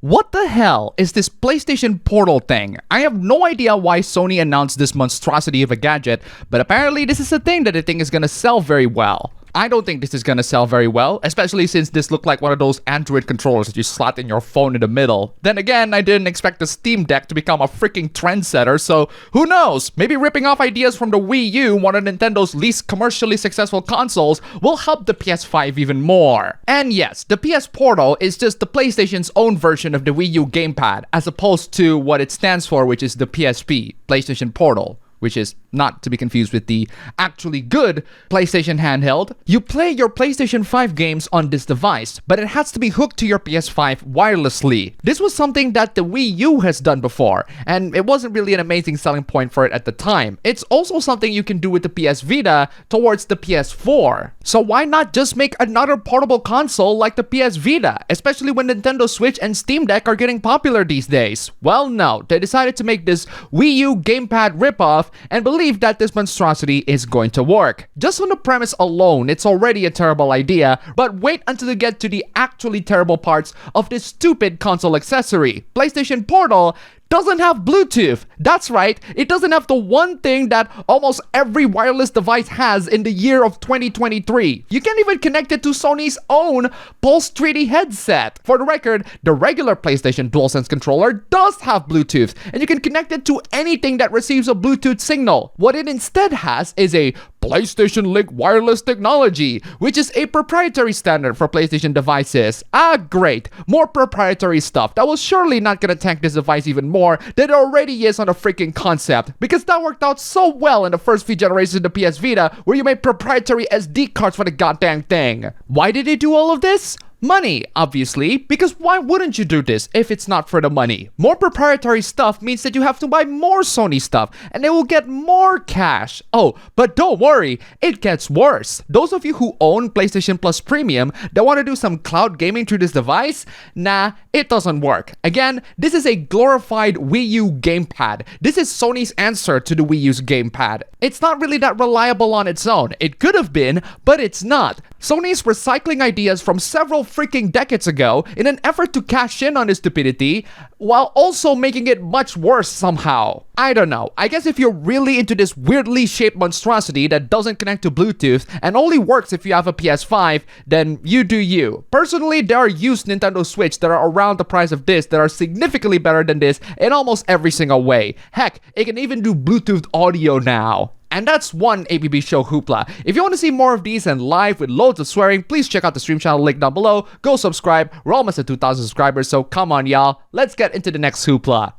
What the hell is this PlayStation Portal thing? I have no idea why Sony announced this monstrosity of a gadget, but apparently this is a thing that I think is gonna sell very well. I don't think this is gonna sell very well, especially since this looked like one of those Android controllers that you slot in your phone in the middle. Then again, I didn't expect the Steam Deck to become a freaking trendsetter, so who knows? Maybe ripping off ideas from the Wii U, one of Nintendo's least commercially successful consoles, will help the PS5 even more. And yes, the PS Portal is just the PlayStation's own version of the Wii U gamepad, as opposed to what it stands for, which is the PSP, PlayStation Portal, which is not to be confused with the actually good PlayStation handheld. You play your PlayStation 5 games on this device, but it has to be hooked to your PS5 wirelessly. This was something that the Wii U has done before, and it wasn't really an amazing selling point for it at the time. It's also something you can do with the PS Vita towards the PS4. So why not just make another portable console like the PS Vita, especially when Nintendo Switch and Steam Deck are getting popular these days? Well, no, they decided to make this Wii U gamepad ripoff and believe that this monstrosity is going to work. Just on the premise alone, it's already a terrible idea, but wait until you get to the actually terrible parts of this stupid console accessory. PlayStation Portal doesn't have Bluetooth. That's right, it doesn't have the one thing that almost every wireless device has in the year of 2023. You can't even connect it to Sony's own Pulse 3D headset. For the record, the regular PlayStation DualSense controller does have Bluetooth, and you can connect it to anything that receives a Bluetooth signal. What it instead has is a PlayStation Link wireless technology, which is a proprietary standard for PlayStation devices. Ah, great. More proprietary stuff that will surely not gonna tank this device even more than it already is on a freaking concept, because that worked out so well in the first few generations of the PS Vita, where you made proprietary SD cards for the goddamn thing. Why did they do all of this? Money, obviously, because why wouldn't you do this if it's not for the money? More proprietary stuff means that you have to buy more Sony stuff, and they will get more cash. Oh, but don't worry, it gets worse. Those of you who own PlayStation Plus Premium that want to do some cloud gaming through this device, nah, it doesn't work. Again, this is a glorified Wii U gamepad. This is Sony's answer to the Wii U's gamepad. It's not really that reliable on its own. It could have been, but it's not. Sony's recycling ideas from several freaking decades ago in an effort to cash in on this stupidity, while also making it much worse somehow. I don't know. I guess if you're really into this weirdly shaped monstrosity that doesn't connect to Bluetooth and only works if you have a PS5, then you do you. Personally, there are used Nintendo Switch that are around the price of this that are significantly better than this in almost every single way. Heck, it can even do Bluetooth audio now. And that's one ABB show hoopla. If you want to see more of these and live with loads of swearing, please check out the stream channel link down below. Go subscribe. We're almost at 2,000 subscribers, so come on, y'all. Let's get into the next hoopla.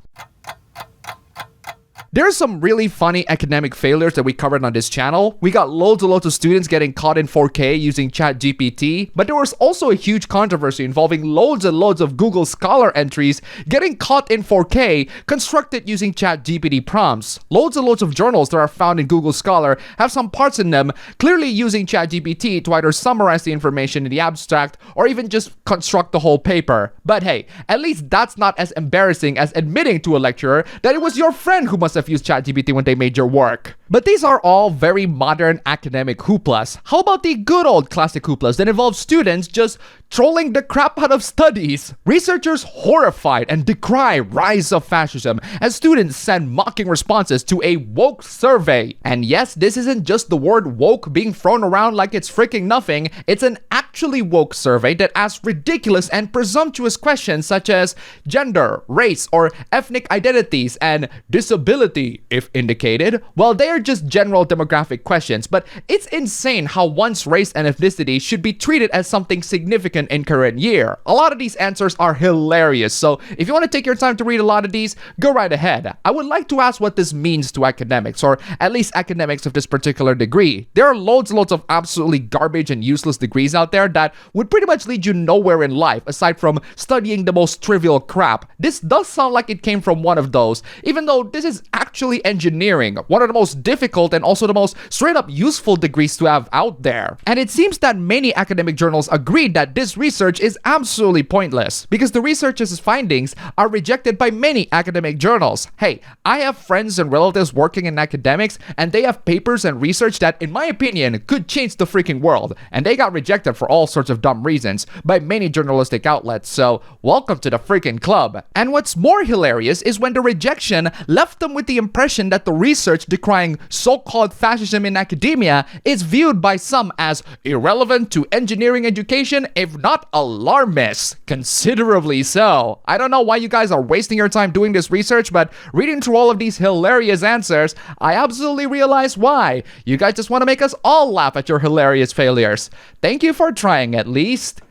There's some really funny academic failures that we covered on this channel. We got loads and loads of students getting caught in 4K using ChatGPT, but there was also a huge controversy involving loads and loads of Google Scholar entries getting caught in 4K constructed using ChatGPT prompts. Loads and loads of journals that are found in Google Scholar have some parts in them clearly using ChatGPT to either summarize the information in the abstract or even just construct the whole paper. But hey, at least that's not as embarrassing as admitting to a lecturer that it was your friend who must have used ChatGPT when they made your work. But these are all very modern academic hooplas. How about the good old classic hooplas that involve students just trolling the crap out of studies? Researchers horrified and decry rise of fascism as students send mocking responses to a woke survey. And yes, this isn't just the word woke being thrown around like it's freaking nothing. It's an actually woke survey that asks ridiculous and presumptuous questions such as gender, race, or ethnic identities, and disability, if indicated. Well, they are just general demographic questions, but it's insane how one's race and ethnicity should be treated as something significant in current year. A lot of these answers are hilarious, so if you want to take your time to read a lot of these, go right ahead. I would like to ask what this means to academics, or at least academics of this particular degree. There are loads and loads of absolutely garbage and useless degrees out there that would pretty much lead you nowhere in life aside from studying the most trivial crap. This does sound like it came from one of those, even though this is actually engineering, one of the most difficult and also the most straight up useful degrees to have out there. And it seems that many academic journals agreed that this research is absolutely pointless because the researchers' findings are rejected by many academic journals. Hey, I have friends and relatives working in academics and they have papers and research that, in my opinion, could change the freaking world. And they got rejected for all sorts of dumb reasons by many journalistic outlets. So, welcome to the freaking club. And what's more hilarious is when the rejection left them with the impression that the research decrying so-called fascism in academia is viewed by some as irrelevant to engineering education, if not alarmist. Considerably so. I don't know why you guys are wasting your time doing this research, but reading through all of these hilarious answers, I absolutely realize why. You guys just want to make us all laugh at your hilarious failures. Thank you for trying at least.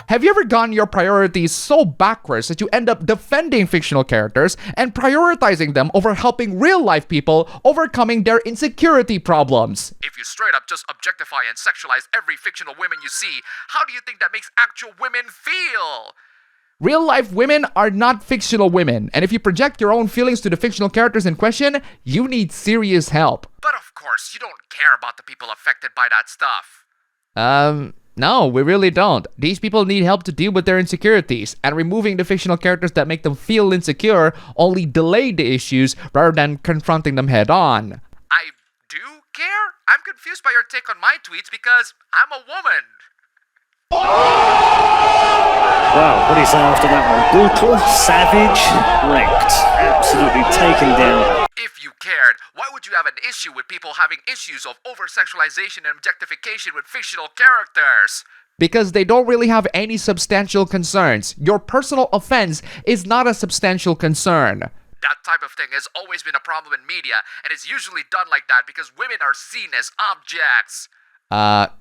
Have you ever gotten your priorities so backwards that you end up defending fictional characters and prioritizing them over helping real-life people overcoming their insecurity problems? If you straight up just objectify and sexualize every fictional woman you see, how do you think that makes actual women feel? Real-life women are not fictional women, and if you project your own feelings to the fictional characters in question, you need serious help. But of course, you don't care about the people affected by that stuff. No, we really don't. These people need help to deal with their insecurities, and removing the fictional characters that make them feel insecure only delay the issues rather than confronting them head on. I do care? I'm confused by your take on my tweets because I'm a woman. Wow, what do you say after that one? Brutal, savage, wrecked, absolutely taken down. If you cared, why would you have an issue with people having issues of over-sexualization and objectification with fictional characters? Because they don't really have any substantial concerns. Your personal offense is not a substantial concern. That type of thing has always been a problem in media, and it's usually done like that because women are seen as objects.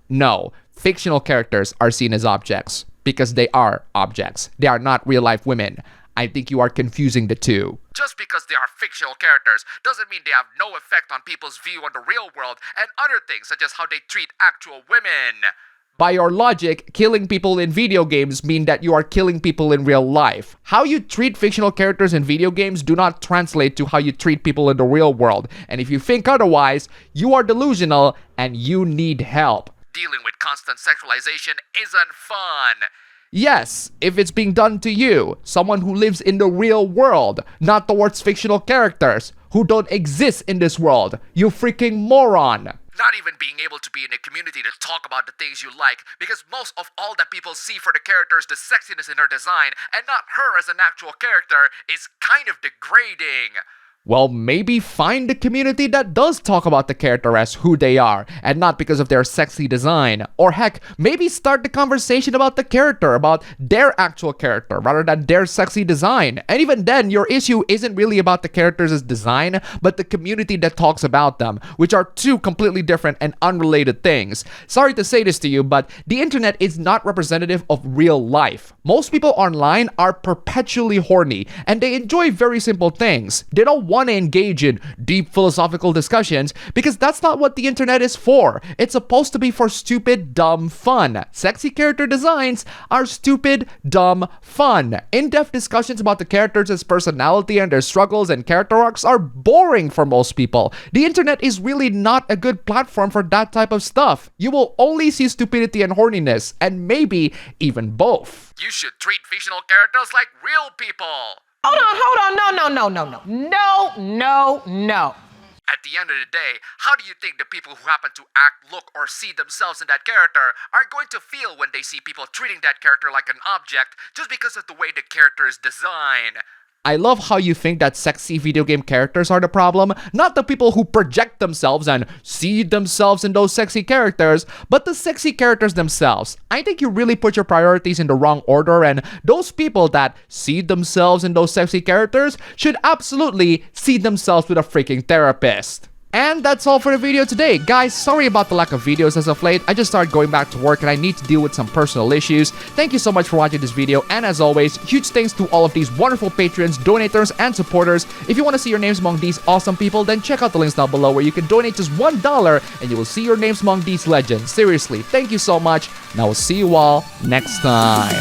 No. Fictional characters are seen as objects because they are objects. They are not real-life women. I think you are confusing the two. Just because they are fictional characters doesn't mean they have no effect on people's view on the real world and other things such as how they treat actual women. By your logic, killing people in video games mean that you are killing people in real life. How you treat fictional characters in video games do not translate to how you treat people in the real world. And if you think otherwise, you are delusional and you need help. Dealing with constant sexualization isn't fun. Yes, if it's being done to you, someone who lives in the real world, not towards fictional characters who don't exist in this world. You freaking moron. Not even being able to be in a community to talk about the things you like, because most of all that people see for the character is the sexiness in her design, and not her as an actual character, is kind of degrading. Well, maybe find a community that does talk about the character as who they are, and not because of their sexy design. Or heck, maybe start the conversation about the character, about their actual character, rather than their sexy design. And even then, your issue isn't really about the characters' design, but the community that talks about them, which are two completely different and unrelated things. Sorry to say this to you, but the internet is not representative of real life. Most people online are perpetually horny, and they enjoy very simple things. They don't want to engage in deep philosophical discussions because that's not what the internet is for. It's supposed to be for stupid, dumb fun. Sexy character designs are stupid, dumb fun. In-depth discussions about the characters' personality and their struggles and character arcs are boring for most people. The internet is really not a good platform for that type of stuff. You will only see stupidity and horniness, and maybe even both. You should treat fictional characters like real people. Hold on, no. At the end of the day, how do you think the people who happen to act, look, or see themselves in that character are going to feel when they see people treating that character like an object just because of the way the character is designed? I love how you think that sexy video game characters are the problem, not the people who project themselves and see themselves in those sexy characters, but the sexy characters themselves. I think you really put your priorities in the wrong order, and those people that see themselves in those sexy characters should absolutely see themselves with a freaking therapist. And that's all for the video today. Guys, sorry about the lack of videos as of late. I just started going back to work and I need to deal with some personal issues. Thank you so much for watching this video, and as always, huge thanks to all of these wonderful patrons, donators, and supporters. If you want to see your names among these awesome people, then check out the links down below where you can donate just $1 and you will see your names among these legends. Seriously, thank you so much, and I will see you all next time.